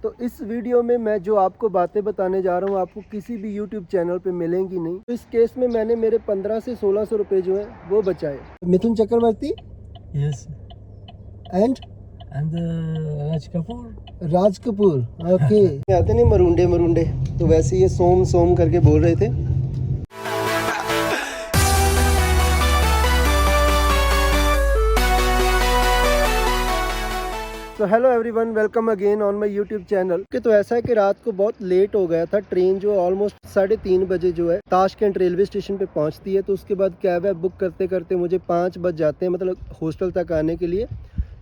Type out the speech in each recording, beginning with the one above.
तो इस वीडियो में मैं जो आपको बातें बताने जा रहा हूँ आपको किसी भी यूट्यूब चैनल पे मिलेंगी नहीं। तो इस केस में मैंने मेरे 1500 से 1600 रुपये जो है वो बचाए। Mithun Chakraborty Yes, and and Raj Kapoor. Raj Kapoor okay. आते नहीं मरुंडे मरुंडे, तो वैसे ये सोम सोम करके बोल रहे थे। तो hello everyone, welcome again on my YouTube channel. तो ऐसा है कि रात को बहुत लेट हो गया था। ट्रेन जो ऑलमोस्ट 3:30 बजे जो है ताशकंद रेलवे स्टेशन पे पहुंचती है। तो उसके बाद कैब वैब बुक करते करते मुझे 5 बज जाते हैं, मतलब हॉस्टल तक आने के लिए।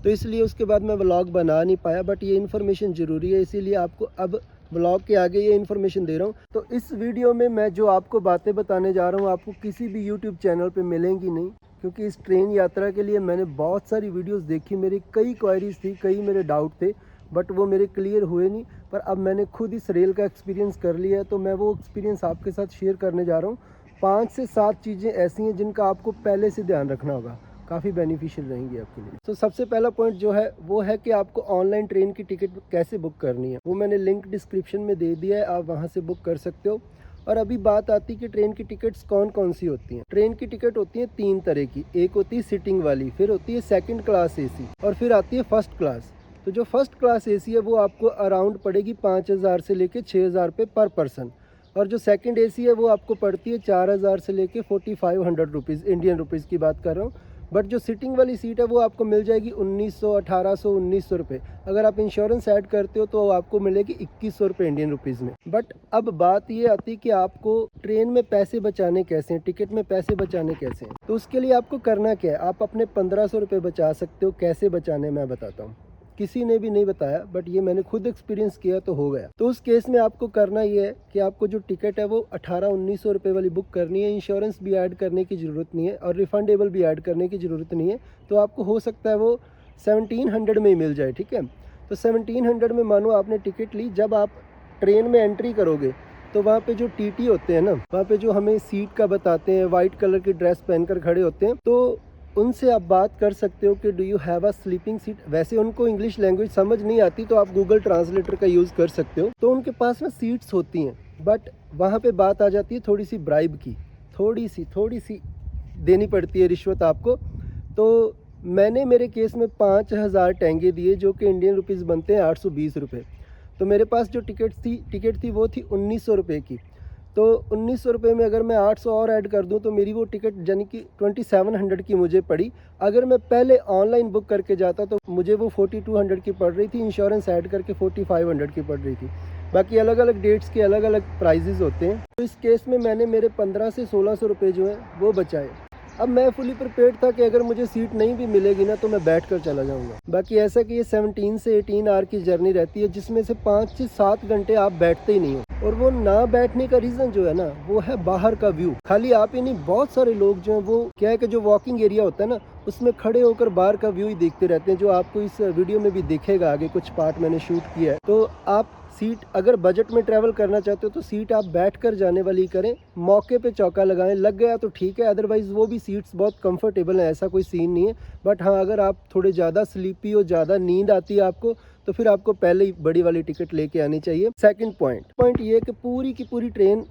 तो इसलिए उसके बाद मैं व्लॉग बना नहीं पाया, बट ये इन्फॉर्मेशन ज़रूरी है, इसीलिए आपको अब व्लॉग के आगे ये इन्फॉर्मेशन दे रहा हूँ। तो इस वीडियो में मैं जो आपको बातें बताने जा रहा हूँ आपको किसी भी यूट्यूब चैनल पे मिलेंगी नहीं, क्योंकि इस ट्रेन यात्रा के लिए मैंने बहुत सारी वीडियोस देखी। मेरी कई क्वेरीज थी, कई मेरे डाउट थे, बट वो मेरे क्लियर हुए नहीं। पर अब मैंने खुद इस रेल का एक्सपीरियंस कर लिया है, तो मैं वो एक्सपीरियंस आपके साथ शेयर करने जा रहा हूँ। 5 से 7 चीज़ें ऐसी हैं जिनका आपको पहले से ध्यान रखना होगा, काफ़ी बेनिफिशियल रहेंगी आपके लिए। तो सबसे पहला पॉइंट जो है वो है कि आपको ऑनलाइन ट्रेन की टिकट कैसे बुक करनी है। वो मैंने लिंक डिस्क्रिप्शन में दे दिया है, आप वहाँ से बुक कर सकते हो। और अभी बात आती है कि ट्रेन की टिकट्स कौन कौन सी होती हैं। ट्रेन की टिकट होती है 3 तरह की। एक होती है सिटिंग वाली, फिर होती है सेकंड क्लास एसी, और फिर आती है फर्स्ट क्लास। तो जो फर्स्ट क्लास एसी है वो आपको अराउंड पड़ेगी 5000 से लेके 6000 रुपये पर पर्सन। और जो सेकंड एसी है वो आपको पड़ती है 4000 से लेके 4500 रुपीज़, इंडियन रुपीज़ की बात कर रहा हूँ। बट जो सिटिंग वाली सीट है वो आपको मिल जाएगी 1900, 1800, 1900 रुपये। अगर आप इंश्योरेंस ऐड करते हो तो आपको मिलेगी 2100 रुपये इंडियन रुपीज़ में। बट अब बात ये आती है कि आपको ट्रेन में पैसे बचाने कैसे हैं, टिकट में पैसे बचाने कैसे हैं। तो उसके लिए आपको करना क्या है, आप अपने 1500 रुपये बचा सकते हो। कैसे बचाने मैं बताता हूँ, किसी ने भी नहीं बताया, बट ये मैंने खुद एक्सपीरियंस किया तो हो गया। तो उस केस में आपको करना ये है कि आपको जो टिकट है वो 1800-1900 रुपये वाली बुक करनी है। इंश्योरेंस भी ऐड करने की ज़रूरत नहीं है और रिफंडेबल भी ऐड करने की ज़रूरत नहीं है। तो आपको हो सकता है वो 1700 में ही मिल जाए, ठीक है। तो 1700 में मानो आपने टिकट ली, जब आप ट्रेन में एंट्री करोगे तो वहाँ पे जो टीटी होते हैं ना, वहाँ पे जो हमें सीट का बताते हैं, वाइट कलर की ड्रेस पहनकर खड़े होते हैं, तो उनसे आप बात कर सकते हो कि do you have a sleeping seat. वैसे उनको इंग्लिश लैंग्वेज समझ नहीं आती तो आप गूगल ट्रांसलेटर का यूज़ कर सकते हो। तो उनके पास ना सीट्स होती हैं, बट वहाँ पे बात आ जाती है थोड़ी सी ब्राइब की, थोड़ी सी देनी पड़ती है रिश्वत आपको। तो मैंने मेरे केस में 5000 टेंगे दिए, जो कि इंडियन रुपीज़ बनते हैं 820 रुपये। तो मेरे पास जो टिकट थी वो थी 1900 रुपये की। तो 1900 रुपये में अगर मैं 800 और ऐड कर दूं तो मेरी वो टिकट यानी कि 2700 की मुझे पड़ी। अगर मैं पहले ऑनलाइन बुक करके जाता तो मुझे वो 4200 की पड़ रही थी, इंश्योरेंस ऐड करके 4500 की पड़ रही थी। बाकी अलग अलग डेट्स के अलग अलग प्राइजेज़ होते हैं। तो इस केस में मैंने मेरे 1500 से 1600 रुपये जो है वो बचाए। अब मैं फुली प्रिपेयर्ड था कि अगर मुझे सीट नहीं भी मिलेगी ना तो मैं बैठ कर चला जाऊंगा। बाकी ऐसा कि ये 17 से 18 आवर की जर्नी रहती है, जिसमें से 5 से 7 घंटे आप बैठते ही नहीं हो। और वो ना बैठने का रीज़न जो है ना वो है बाहर का व्यू। खाली आप ही नहीं, बहुत सारे लोग जो हैं वो क्या है कि जो वॉकिंग एरिया होता है ना उसमें खड़े होकर बाहर का व्यू ही देखते रहते हैं, जो आपको इस वीडियो में भी दिखेगा। आगे कुछ पार्ट मैंने शूट किया है। तो आप सीट अगर बजट में ट्रैवल करना चाहते हो तो सीट आप बैठ कर जाने वाली करें। मौके पे चौका लगाएं, लग गया तो ठीक है, अदरवाइज़ वो भी सीट्स बहुत कंफर्टेबल हैं, ऐसा कोई सीन नहीं है। बट हाँ, अगर आप थोड़े ज़्यादा स्लीपी हो, ज़्यादा नींद आती है आपको, तो फिर आपको पहले ही बड़ी वाली टिकट लेके आनी चाहिए। सेकंड पॉइंट ये है कि पूरी की पूरी ट्रेन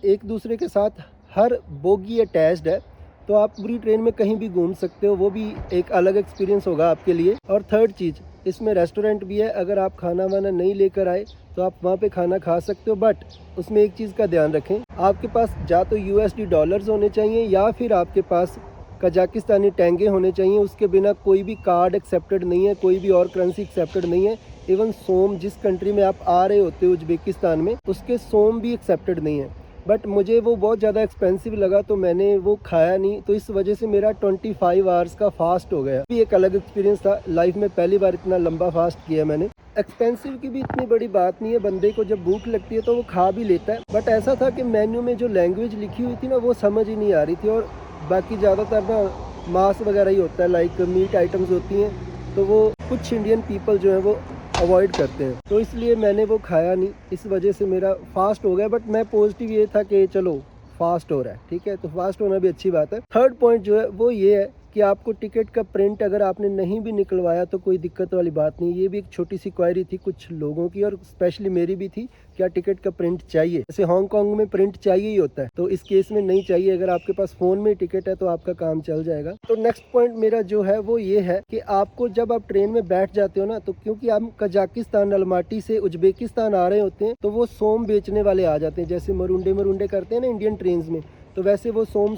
एक दूसरे के साथ हर बोगी अटैच्ड है, तो आप पूरी ट्रेन में कहीं भी घूम सकते हो, वो भी एक अलग एक्सपीरियंस होगा आपके लिए। और थर्ड चीज़, इसमें रेस्टोरेंट भी है। अगर आप खाना वाना नहीं लेकर आए तो आप वहाँ पे खाना खा सकते हो, बट उसमें एक चीज़ का ध्यान रखें, आपके पास या तो USD डॉलर्स होने चाहिए या फिर आपके पास कजाकिस्तानी टेंगे होने चाहिए। उसके बिना कोई भी कार्ड एक्सेप्टेड नहीं है, कोई भी और करेंसी एक्सेप्टेड नहीं है। इवन सोम, जिस कंट्री में आप आ रहे होते हो उज्बेकिस्तान में, उसके सोम भी एक्सेप्टेड नहीं है। बट मुझे वो बहुत ज़्यादा एक्सपेंसिव लगा तो मैंने वो खाया नहीं, तो इस वजह से मेरा 25 आवर्स का फास्ट हो गया। भी एक अलग एक्सपीरियंस था, लाइफ में पहली बार इतना लंबा फास्ट किया मैंने। एक्सपेंसिव की भी इतनी बड़ी बात नहीं है, बंदे को जब भूख लगती है तो वो खा भी लेता है। बट ऐसा था कि मेन्यू में जो लैंग्वेज लिखी हुई थी ना वो समझ ही नहीं आ रही थी, और बाकी ज़्यादातर ना मांस वगैरह ही होता है, लाइक मीट आइटम्स होती हैं, तो वो कुछ इंडियन पीपल जो है वो अवॉइड करते हैं। तो इसलिए मैंने वो खाया नहीं, इस वजह से मेरा फास्ट हो गया। बट मैं पॉजिटिव ये था कि चलो फास्ट हो रहा है, ठीक है, तो फास्ट होना भी अच्छी बात है। थर्ड पॉइंट जो है वो ये है कि आपको टिकट का प्रिंट अगर आपने नहीं भी निकलवाया तो कोई दिक्कत वाली बात नहीं। ये भी एक छोटी सी क्वेरी थी कुछ लोगों की और स्पेशली मेरी भी थी, क्या टिकट का प्रिंट चाहिए। जैसे हांगकांग में प्रिंट चाहिए ही होता है, तो इस केस में नहीं चाहिए। अगर आपके पास फ़ोन में टिकट है तो आपका काम चल जाएगा। तो नेक्स्ट पॉइंट मेरा जो है वो ये है कि आपको जब आप ट्रेन में बैठ जाते हो ना, तो क्योंकि हम कजाकिस्तान अलमाटी से उज्बेकिस्तान आ रहे होते हैं, तो वो सोम बेचने वाले आ जाते हैं, जैसे मरुंडे करते हैं ना इंडियन ट्रेन में, तो वैसे वो सोम।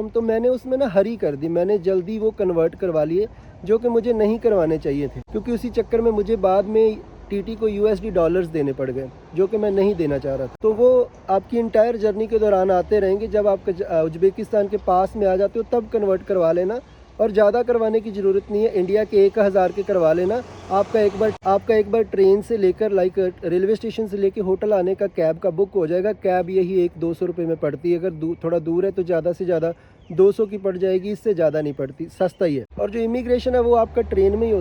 तो मैंने उसमें ना हरी कर दी, मैंने जल्दी वो कन्वर्ट करवा लिए, जो कि मुझे नहीं करवाने चाहिए थे, क्योंकि उसी चक्कर में मुझे बाद में टीटी को यूएसडी डॉलर्स देने पड़ गए, जो कि मैं नहीं देना चाह रहा था। तो वो आपकी इंटायर जर्नी के दौरान आते रहेंगे। जब आप उज्बेकिस्तान के पास में आ जाते हो तब कन्वर्ट करवा लेना, और ज़्यादा करवाने की ज़रूरत नहीं है। इंडिया के 1000 के करवा लेना। आपका एक बार ट्रेन से लेकर लाइक रेलवे स्टेशन से लेकर होटल आने का कैब का बुक हो जाएगा। कैब यही 100-200 रुपये में पड़ती है। अगर थोड़ा दूर है तो ज़्यादा से ज़्यादा 200 की पड़ जाएगी, इससे ज़्यादा नहीं पड़ती, सस्ता ही है। और जो इमिग्रेशन है वो आपका ट्रेन में ही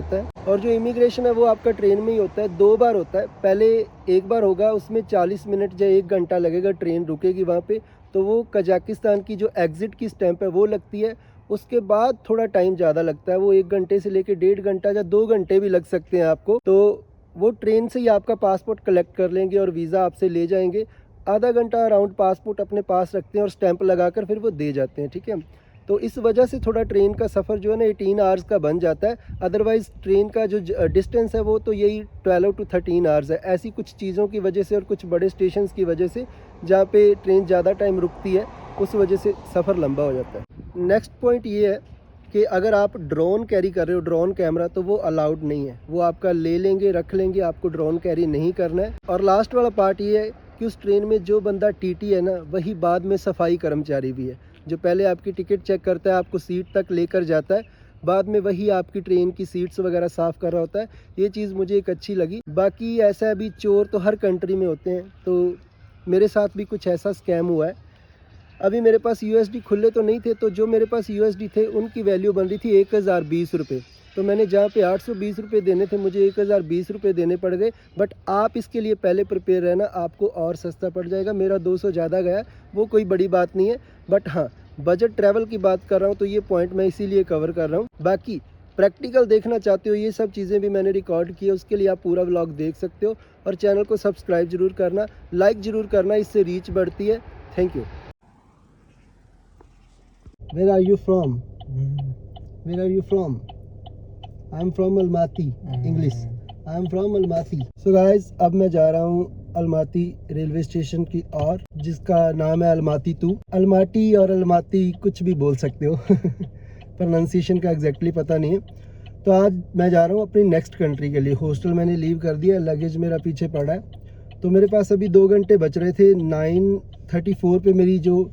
होता है। 2 बार होता है। पहले एक बार होगा, उसमें 40 मिनट या 1 घंटा लगेगा, ट्रेन रुकेगी वहाँ पे। तो वो कजाकिस्तान की जो एग्ज़िट की स्टैंप है वो लगती है। उसके बाद थोड़ा टाइम ज़्यादा लगता है, वो 1 घंटे से लेकर 1.5 घंटा या 2 घंटे भी लग सकते हैं आपको। तो वो ट्रेन से ही आपका पासपोर्ट कलेक्ट कर लेंगे और वीज़ा आपसे ले जाएंगे। आधा घंटा अराउंड पासपोर्ट अपने पास रखते हैं और स्टैंप लगाकर फिर वो दे जाते हैं, ठीक है। तो इस वजह से थोड़ा ट्रेन का सफ़र जो है ना 18 आवर्स का बन जाता है। अदरवाइज़ ट्रेन का जो डिस्टेंस है वो तो यही 12 to 13 आवर्स है। ऐसी कुछ चीज़ों की वजह से और कुछ बड़े स्टेशन की वजह से जहाँ पे ट्रेन ज़्यादा टाइम रुकती है, उस वजह से सफ़र लंबा हो जाता है। नेक्स्ट पॉइंट ये है कि अगर आप ड्रोन कैरी कर रहे हो, ड्रोन कैमरा, तो वो अलाउड नहीं है। वो आपका ले लेंगे, रख लेंगे, आपको ड्रोन कैरी नहीं करना है। और लास्ट वाला पार्ट ये है कि उस ट्रेन में जो बंदा टीटी है ना, वही बाद में सफाई कर्मचारी भी है, जो पहले आपकी टिकट चेक करता है, आपको सीट तक लेकर जाता है, बाद में वही आपकी ट्रेन की सीट्स वगैरह साफ़ कर रहा होता है। ये चीज़ मुझे एक अच्छी लगी। बाकी ऐसा अभी चोर तो हर कंट्री में होते हैं, तो मेरे साथ भी कुछ ऐसा स्कैम हुआ है। अभी मेरे पास यूएसडी खुले तो नहीं थे, तो जो मेरे पास यूएसडी थे उनकी वैल्यू बन रही थी 1020 रुपये। तो मैंने जहाँ पे 820 रुपये देने थे, मुझे 1020 रुपये देने पड़ गए। बट आप इसके लिए पहले प्रिपेयर रहना, आपको और सस्ता पड़ जाएगा। मेरा 200 ज़्यादा गया, वो कोई बड़ी बात नहीं है। बट हाँ, बजट ट्रैवल की बात कर रहा हूँ तो ये पॉइंट मैं इसीलिए कवर कर रहा हूँ। बाकी प्रैक्टिकल देखना चाहते हो, ये सब चीज़ें भी मैंने रिकॉर्ड की है, उसके लिए आप पूरा व्लॉग देख सकते हो। और चैनल को सब्सक्राइब ज़रूर करना, लाइक ज़रूर करना, इससे रीच बढ़ती है। Thank you. Where are you from? Where are you from? I am from Almaty. English. I am from Almaty. So guys, अब मैं जा रहा हूँ अलमाती रेलवे स्टेशन की और, जिसका नाम है अलमाती 2। अलमाटी और अलमाती कुछ भी बोल सकते हो प्रोनाउंसिएशन का एग्जैक्टली पता नहीं है। तो आज मैं जा रहा हूँ अपनी नेक्स्ट कंट्री के लिए। हॉस्टल मैंने लीव कर दिया, लगेज मेरा पीछे पड़ा है। तो मेरे पास अभी 2 घंटे बच रहे थे। 9:34 पे मेरी जो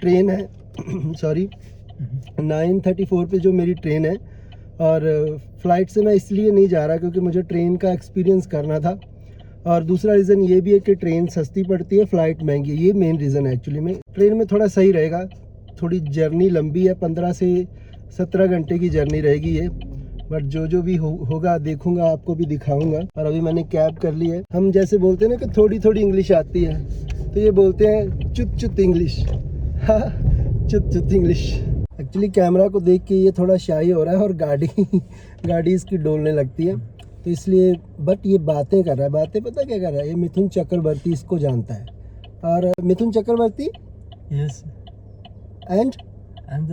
ट्रेन है सॉरी 9:34 पे जो मेरी ट्रेन है। और फ़्लाइट से मैं इसलिए नहीं जा रहा क्योंकि मुझे ट्रेन का एक्सपीरियंस करना था। और दूसरा रीज़न ये भी है कि ट्रेन सस्ती पड़ती है, फ़्लाइट महंगी है। ये मेन रीज़न है एक्चुअली में। ट्रेन में थोड़ा सही रहेगा, थोड़ी जर्नी लंबी है, 15 से 17 घंटे की जर्नी रहेगी ये। बट जो भी होगा देखूंगा, आपको भी दिखाऊंगा। और अभी मैंने कैब कर ली है। हम जैसे बोलते हैं ना कि थोड़ी थोड़ी इंग्लिश आती है, तो ये बोलते हैं चुत चुत इंग्लिश। हाँ, चुत चुत इंग्लिश। एक्चुअली कैमरा को देख के ये थोड़ा शाई हो रहा है और गाड़ी इसकी डोलने लगती है, तो इसलिए। बट ये बातें कर रहा है, बातें पता क्या कर रहा है, ये मिथुन चक्रवर्ती इसको जानता है। और Mithun Chakraborty Yes. And And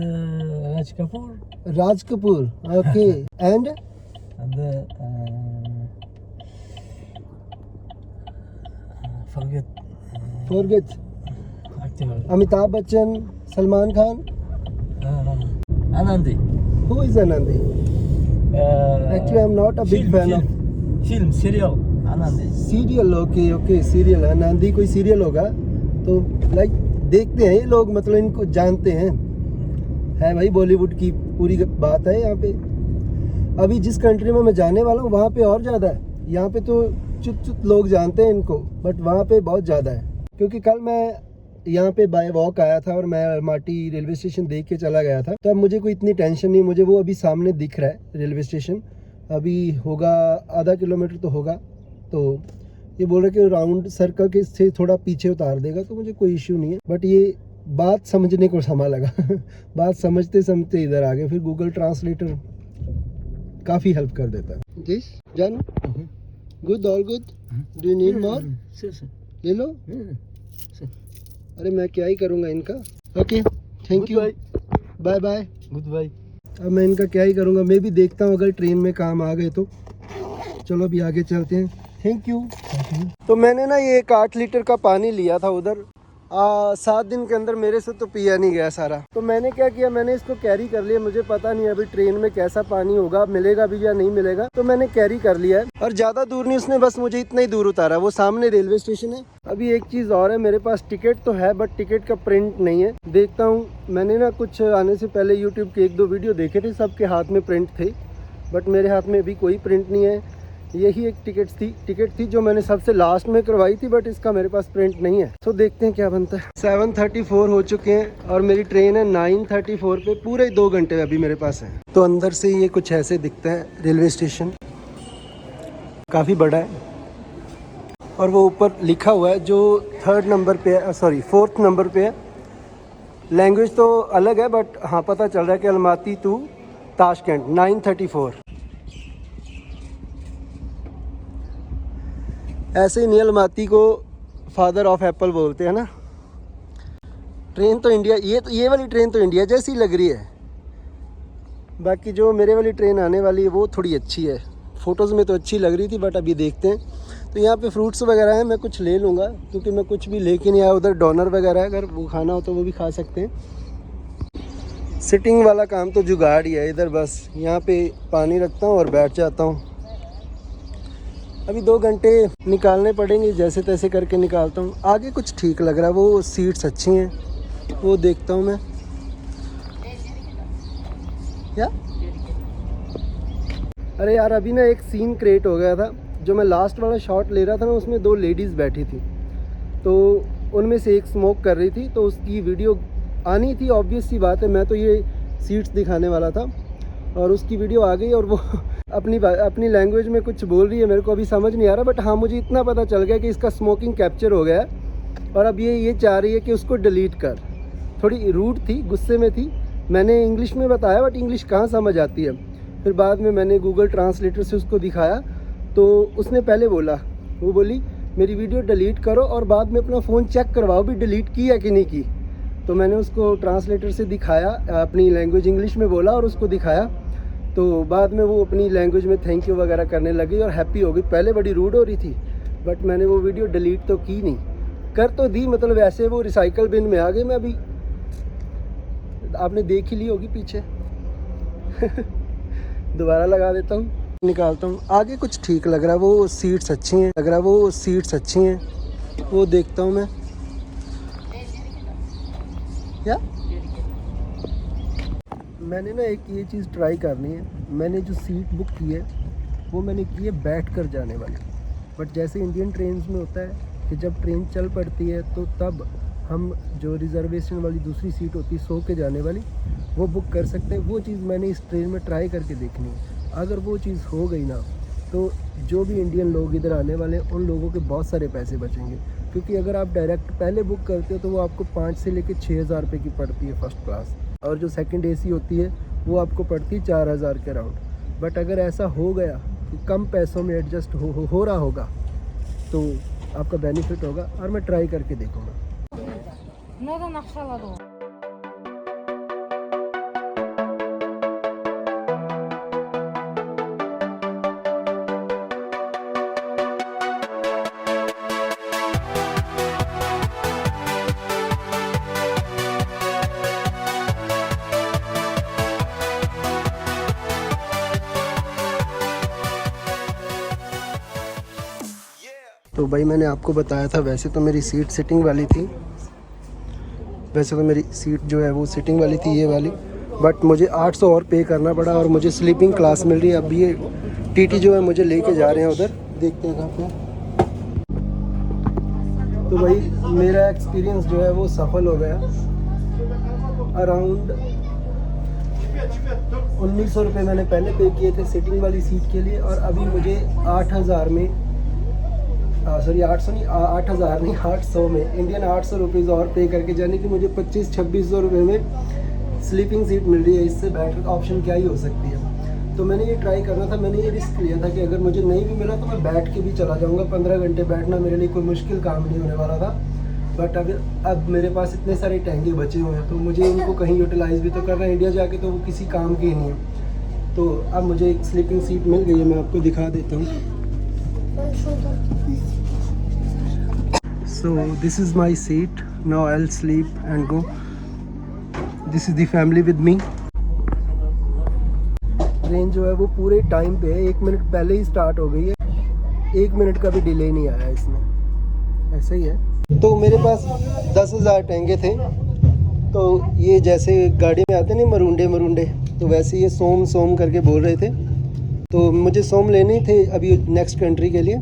Raj Kapoor. Raj Kapoor, okay. And And forget actor. Amitabh Bachchan, Salman Khan. Anandi. Who is Anandi? Actually I am not a big fan of Film serial Anandi. Serial. Okay serial. Anandi कोई सीरियल होगा, तो लाइक देखते हैं ये लोग, मतलब इनको जानते हैं। है भाई, बॉलीवुड की पूरी बात है यहाँ पे। अभी जिस कंट्री में मैं जाने वाला हूँ वहाँ पे और ज़्यादा है। यहाँ पे तो चुत लोग जानते हैं इनको, बट वहाँ पे बहुत ज़्यादा है। क्योंकि कल मैं यहाँ पे बाय वॉक आया था और मैं अलमाटी रेलवे स्टेशन देख के चला गया था, तो अब मुझे कोई इतनी टेंशन नहीं। मुझे वो अभी सामने दिख रहा है रेलवे स्टेशन, अभी होगा आधा किलोमीटर तो होगा। तो ये बोल रहे कि राउंड सर्कल के से थोड़ा पीछे उतार देगा, तो मुझे कोई इश्यू नहीं है। बट ये बात समझने को समय लगा बात समझते समझते इधर आ गए। फिर गूगल ट्रांसलेटर काफ़ी हेल्प कर देता है। दिस जान good, all good, do you need more? ले लो। अरे मैं क्या ही करूँगा इनका। Okay thank you, bye bye, good bye. अब मैं इनका क्या ही करूँगा। मैं भी देखता हूँ अगर ट्रेन में काम आ गए तो। चलो अभी आगे चलते हैं। Thank you. तो मैंने ना ये 8 लीटर का पानी लिया था उधर, 7 दिन के अंदर मेरे से तो पिया नहीं गया सारा। तो मैंने क्या किया, मैंने इसको कैरी कर लिया। मुझे पता नहीं अभी ट्रेन में कैसा पानी होगा, मिलेगा भी या नहीं मिलेगा, तो मैंने कैरी कर लिया है। और ज़्यादा दूर नहीं, उसने बस मुझे इतना ही दूर उतारा। वो सामने रेलवे स्टेशन है। अभी एक चीज़ और है, मेरे पास टिकट तो है बट टिकट का प्रिंट नहीं है। देखता हूँ। मैंने ना कुछ आने से पहले यूट्यूब के 1-2 वीडियो देखे थे, सबके हाथ में प्रिंट थे, बट मेरे हाथ में अभी कोई प्रिंट नहीं है। यही एक टिकट थी जो मैंने सबसे लास्ट में करवाई थी, बट इसका मेरे पास प्रिंट नहीं है। तो देखते हैं क्या बनता है। 7:34 हो चुके हैं और मेरी ट्रेन है 9:34 पे। पूरे 2 घंटे अभी मेरे पास है। तो अंदर से ये कुछ ऐसे दिखता है रेलवे स्टेशन, काफ़ी बड़ा है। और वो ऊपर लिखा हुआ है जो 4th नंबर पे है। लैंग्वेज तो अलग है बट हाँ पता चल रहा है कि अलमाती टू ताशकंद 9:34। ऐसे ही नील माती को फादर ऑफ एप्पल बोलते हैं ना। ट्रेन तो इंडिया, ये वाली ट्रेन तो इंडिया जैसी लग रही है। बाकी जो मेरे वाली ट्रेन आने वाली है वो थोड़ी अच्छी है। फ़ोटोज़ में तो अच्छी लग रही थी बट अभी देखते हैं। तो यहाँ पे फ्रूट्स वगैरह हैं, मैं कुछ ले लूँगा क्योंकि मैं कुछ भी लेके नहीं आया। उधर डोनर वगैरह है, अगर वो खाना हो तो वो भी खा सकते हैं। सिटिंग वाला काम तो जुगाड़ ही है इधर। बस यहाँ पे पानी रखता हूँ और बैठ जाता हूँ। अभी 2 घंटे निकालने पड़ेंगे, जैसे तैसे करके निकालता हूँ। आगे कुछ ठीक लग रहा है, वो सीट्स अच्छी हैं, वो देखता हूँ मैं। क्या? अरे यार अभी ना एक सीन क्रिएट हो गया था। जो मैं लास्ट वाला शॉट ले रहा था ना, उसमें 2 लेडीज़ बैठी थी, तो उनमें से एक स्मोक कर रही थी, तो उसकी वीडियो आनी थी। ऑब्वियस सी बात है, मैं तो ये सीट्स दिखाने वाला था और उसकी वीडियो आ गई और वो अपनी लैंग्वेज में कुछ बोल रही है। मेरे को अभी समझ नहीं आ रहा, बट हाँ मुझे इतना पता चल गया कि इसका स्मोकिंग कैप्चर हो गया है और अब ये चाह रही है कि उसको डिलीट कर। थोड़ी रूड थी, गुस्से में थी। मैंने इंग्लिश में बताया बट इंग्लिश कहाँ समझ आती है। फिर बाद में मैंने गूगल ट्रांसलेटर से उसको दिखाया तो उसने पहले बोला, वो बोली मेरी वीडियो डिलीट करो और बाद में अपना फ़ोन चेक करवाओ भी डिलीट की है कि नहीं की। तो मैंने उसको ट्रांसलेटर से दिखाया, अपनी लैंग्वेज इंग्लिश में बोला और उसको दिखाया। तो बाद में वो अपनी लैंग्वेज में थैंक यू वगैरह करने लगी और हैप्पी हो गई। पहले बड़ी रूड हो रही थी बट मैंने वो वीडियो डिलीट तो की नहीं, कर तो दी, मतलब ऐसे वो रिसाइकल बिन में आ गई। मैं अभी, आपने देख ही ली होगी पीछे दोबारा लगा देता हूँ, निकालता हूँ। आगे कुछ ठीक लग रहा है, वो सीट्स अच्छी हैं, वो देखता हूँ मैं। क्या? मैंने ना एक ये चीज़ ट्राई करनी है। मैंने जो सीट बुक की है वो मैंने की है बैठ कर जाने वाली। बट जैसे इंडियन ट्रेन्स में होता है कि जब ट्रेन चल पड़ती है तो तब हम जो रिजर्वेशन वाली दूसरी सीट होती है सो के जाने वाली, वो बुक कर सकते हैं। वो चीज़ मैंने इस ट्रेन में ट्राई करके देखनी है। अगर वो चीज़ हो गई ना तो जो भी इंडियन लोग इधर आने वाले हैं उन लोगों के बहुत सारे पैसे बचेंगे। क्योंकि अगर आप डायरेक्ट पहले बुक करते हो तो वो आपको 5 से लेकर 6,000 रुपये की पड़ती है फर्स्ट क्लास, और जो सेकंड एसी होती है वो आपको पड़ती है 4,000 के अराउंड। बट अगर ऐसा हो गया कि कम पैसों में एडजस्ट हो रहा होगा तो आपका बेनिफिट होगा, और मैं ट्राई करके देखूँगा। तो भाई मैंने आपको बताया था, वैसे तो मेरी सीट सिटिंग वाली थी, वैसे तो मेरी सीट जो है वो सिटिंग वाली थी ये वाली, बट मुझे 800 और पे करना पड़ा और मुझे स्लीपिंग क्लास मिल रही है। अब ये टीटी जो है मुझे लेके जा रहे हैं उधर, देखते हैं कहाँ पे। तो भाई मेरा एक्सपीरियंस जो है वो सफल हो गया। अराउंड 1900 रुपये मैंने पहले पे किए थे सिटिंग वाली सीट के लिए, और अभी मुझे 8,000 में सॉरी 800 नहीं 8000 नहीं 800 में इंडियन 800 रुपीज़ और पे करके, यानी कि मुझे 25-2600 रुपये में स्लीपिंग सीट मिल रही है। इससे बेटर ऑप्शन क्या ही हो सकती है। तो मैंने ये ट्राई करना था, मैंने ये रिस्क लिया था कि अगर मुझे नहीं भी मिला तो मैं बैठ के भी चला जाऊँगा। 15 घंटे बैठना मेरे लिए कोई मुश्किल काम नहीं होने वाला था। बट अब मेरे पास इतने सारे टैंगे बचे हुए हैं तो मुझे इनको कहीं यूटिलाइज़ भी तो करना है। इंडिया जाके तो वो किसी काम की ही नहीं है। तो अब मुझे एक स्लीपिंग सीट मिल गई है, मैं आपको दिखा देता हूँ। So this is my seat. Now I'll sleep and go. This is the family with me. Train जो है वो पूरे टाइम पे है, 1 मिनट पहले ही स्टार्ट हो गई है। 1 मिनट का भी डिले नहीं आया इसमें, ऐसा ही है। तो मेरे पास 10,000 टैंगे थे। तो ये जैसे गाड़ी में आते नहीं मरुंडे, तो वैसे ये सोम करके बोल रहे थे। तो मुझे सोम लेने ही थे अभी नेक्स्ट कंट्री के लिए,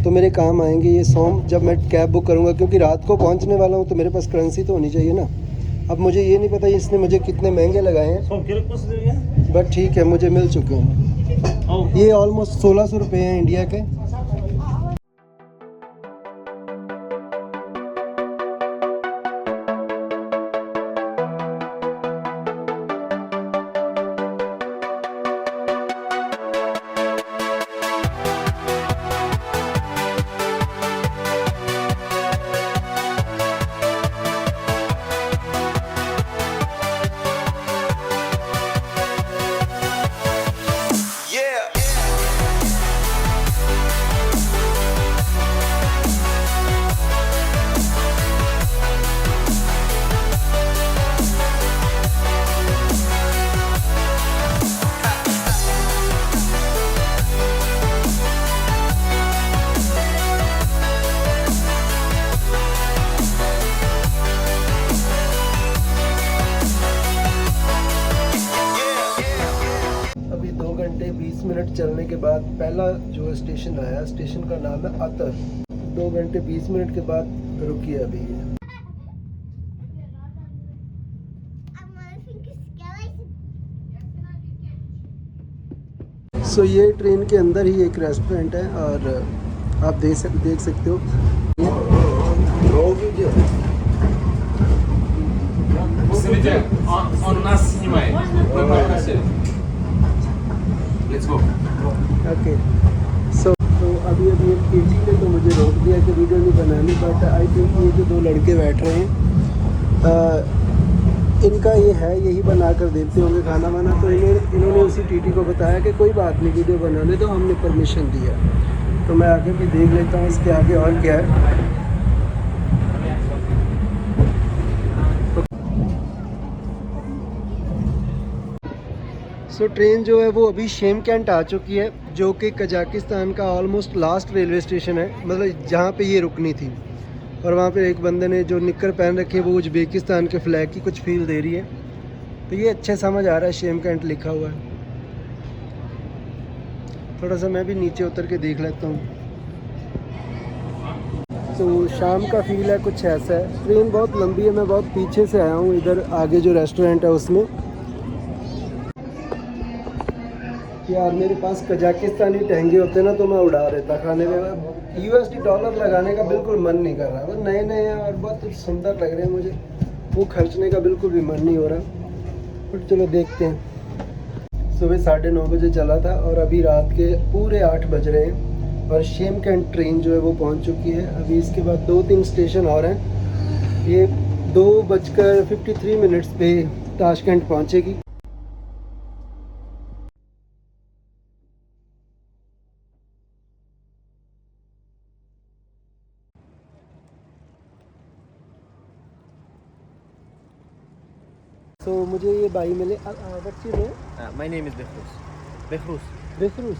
तो मेरे काम आएंगे ये सोम जब मैं कैब बुक करूँगा, क्योंकि रात को पहुँचने वाला हूँ तो मेरे पास करेंसी तो होनी चाहिए ना। अब मुझे ये नहीं पता इसने मुझे कितने महंगे लगाए हैं, बट ठीक है मुझे मिल चुके हैं। ये ऑलमोस्ट 1600 रुपये हैं इंडिया के। अभी 2 घंटे 20 मिनट चलने के बाद पहला जो स्टेशन आया, स्टेशन का नाम है अतर। 2 घंटे 20 मिनट के बाद रुकी है अभी ये। सो ये ट्रेन के अंदर ही एक रेस्टोरेंट है और आप देख सकते हो। Он нас снимает. Мы попросили. Let's go. ओके सो तो अभी एक केजी ने तो मुझे रोक दिया कि वीडियो नहीं बनानी, बट आई थिंक ये जो 2 लड़के बैठ रहे हैं इनका ये है, यही बना कर देते होंगे खाना वाना। तो इन्होंने उसी टीटी को बताया कि कोई बात नहीं वीडियो बनाने तो हमने परमिशन दिया। तो मैं आगे भी देख लेता हूँ इसके आगे और क्या है। सो ट्रेन जो है वो अभी शेमकंट आ चुकी है, जो कि कजाकिस्तान का ऑलमोस्ट लास्ट रेलवे स्टेशन है, मतलब जहाँ पे ये रुकनी थी। और वहाँ पे एक बंदे ने जो निक्कर पहन रखी है वो उज़्बेकिस्तान के फ्लैग की कुछ फील दे रही है। तो ये अच्छे समझ आ रहा है, शेमकंट लिखा हुआ है। थोड़ा सा मैं भी नीचे उतर के देख लेता हूँ। तो शाम का फील है कुछ ऐसा है। ट्रेन बहुत लंबी है, मैं बहुत पीछे से आया हूँ, इधर आगे जो रेस्टोरेंट है उसमें। यार मेरे पास कजाकिस्तानी टहंगे होते ना तो मैं उड़ा देता खाने में। यूएसडी डॉलर लगाने का बिल्कुल मन नहीं कर रहा। वो नए नए हैं और बहुत सुंदर लग रहे हैं, मुझे वो खर्चने का बिल्कुल भी मन नहीं हो रहा। बट चलो देखते हैं। सुबह 9:30 बजे चला था और अभी रात के पूरे 8 बज रहे हैं और शेमकंट ट्रेन जो है वो पहुंच चुकी है। अभी इसके बाद 2-3 स्टेशन और हैं। ये 2:53 पे ताशकंद पहुंचेगी। तो मुझे ये भाई मिले। बच्चे में My name is Behrus. Behrus.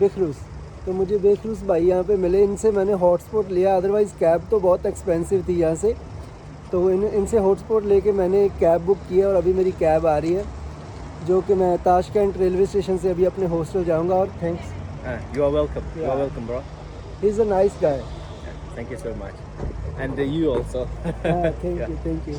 बेखरूस। तो मुझे बेखरूस भाई यहाँ पे मिले, इनसे मैंने हॉटस्पॉट लिया। अदरवाइज़ कैब तो बहुत एक्सपेंसिव थी यहाँ से, तो इनसे हॉटस्पॉट लेके मैंने एक कैब बुक किया और अभी मेरी कैब आ रही है, जो कि मैं ताशकंद रेलवे स्टेशन से अभी अपने हॉस्टल जाऊँगा। और thanks. You are welcome. You are welcome, bro. He is a nice guy. Thank you so much. And you also. Thank you.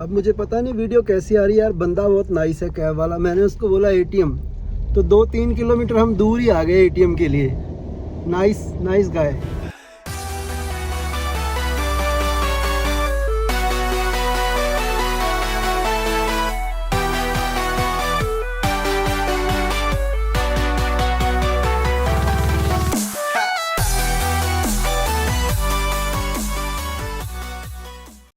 अब मुझे पता नहीं वीडियो कैसी आ रही है यार, बंदा बहुत नाइस है कैब वाला। मैंने उसको बोला एटीएम, तो 2-3 किलोमीटर हम दूर ही आ गए एटीएम के लिए। Nice guy.